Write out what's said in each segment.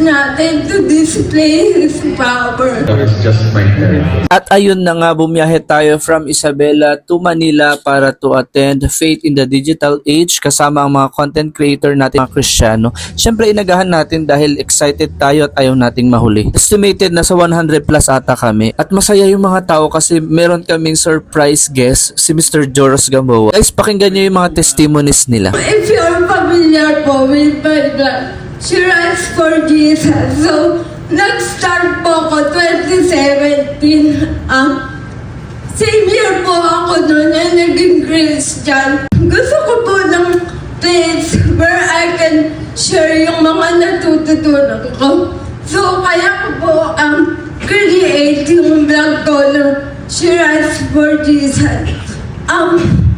natin to display His power. It's just my turn. At ayun na nga, bumiyahe tayo from Isabela to Manila para to attend Faith in the Digital Age kasama ang mga content creator natin, mga Kristiyano. Siyempre inagahan natin dahil excited tayo at ayaw nating mahuli. Estimated na sa 100 plus ata kami. At masaya yung mga tao kasi meron kaming surprise guest, si Mr. Joros Gamboa. Guys, pakinggan nyo yung mga testimonies nila. If you're familiar po with my blog, She Rise for Jesus. So, nag-start po ako 2017. Same year po ako noon na naging Christian. Gusto ko po ng place where I can share yung mga natututunan ko. So, kaya ko po create yung blog ko ng She Rise for Jesus.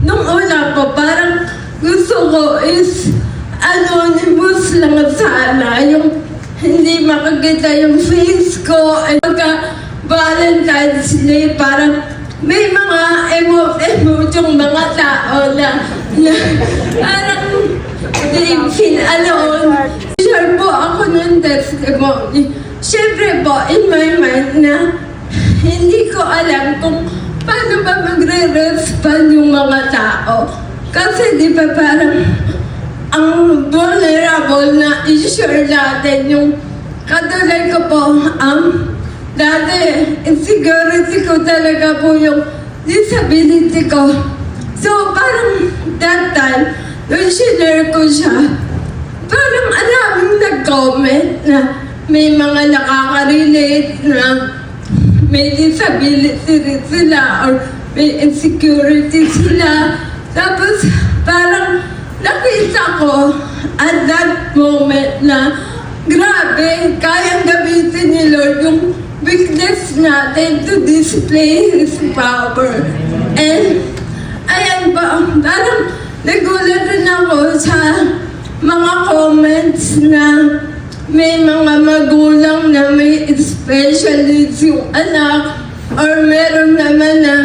Nung una po, parang gusto ko is anonymous lang sana, yung hindi makikita yung face ko. At pagka Valentine's Day, parang may mga emote yung mga tao na parang they feel alone. Share po ako ng testimony. Siyempre po, in my mind na hindi ko alam kung paano ba magre-respond yung mga tao. Kasi di ba parang ang vulnerable na i-share natin yung katulad ko po, dati insecurity ko talaga po yung disability ko. So parang that time, nung sinare ko siya, parang maraming nag-comment na may mga nakaka-relate na may disability rin sila or may insecurity sila. Tapos parang nakita ko at that moment na grabe, kayang gamitin ni Lord yung weakness natin to display His power. And ayan ba, parang nagulat rin ako sa mga comments na may mga magulang na may special needs yung anak or meron naman na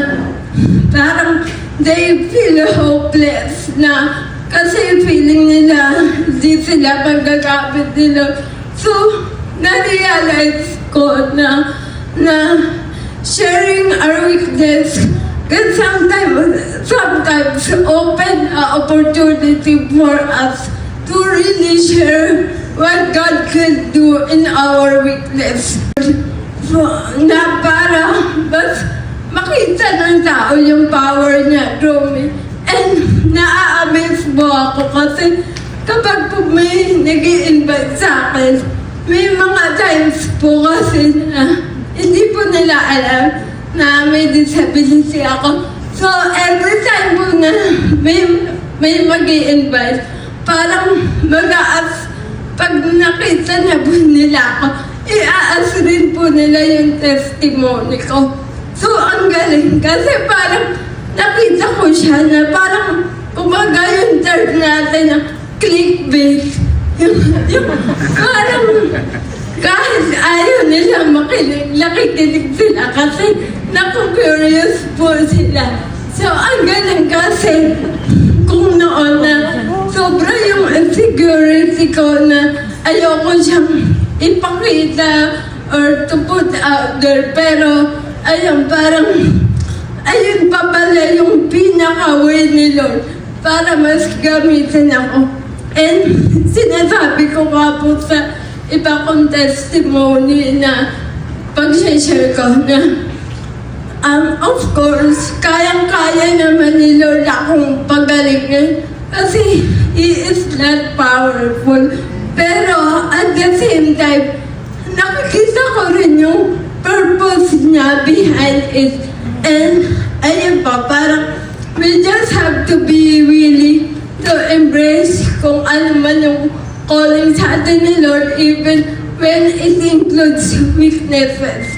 parang they feel hopeless na kasi feeling nila di sila magagamit nila. So, na-realize ko na sharing our weakness can sometimes open an opportunity for us to really share what God can do in our weakness. So, na para mas makita ng tao yung power niya through me. And na-amaze po ako kasi kapag po may nag-i-invite sa akin, may mga times po kasi na hindi po nila alam na may disability ako. So every time po na may mag-i-invite, parang mag-aas, pag nakita na po nila ako, i-aas rin po nila yung testimony ko. So ang galing kasi parang nakita ko siya na parang umaga yung term natin na clickbait. Yung parang kahit ayaw nila makinig, nakikinig sila kasi naku-curious po sila. So ang galing kasi kung noon na sobra yung insecurity ko na ayoko siyang ipakita or to put out there. Pero ayun, parang ayun pa pala yung pinaka-way ni Lord para mas gamitin ako. And sinasabi ko nga po sa iba kong testimony na pag-share ko na of course, kayang-kaya naman ni Lord akong pagalingin kasi He is not powerful. Pero at the same time, nakikita ko rin yung purpose niya behind it. And ayun pa, parang we just have to be willing to embrace kung ano man yung calling sa atin ni Lord even when it includes weaknesses.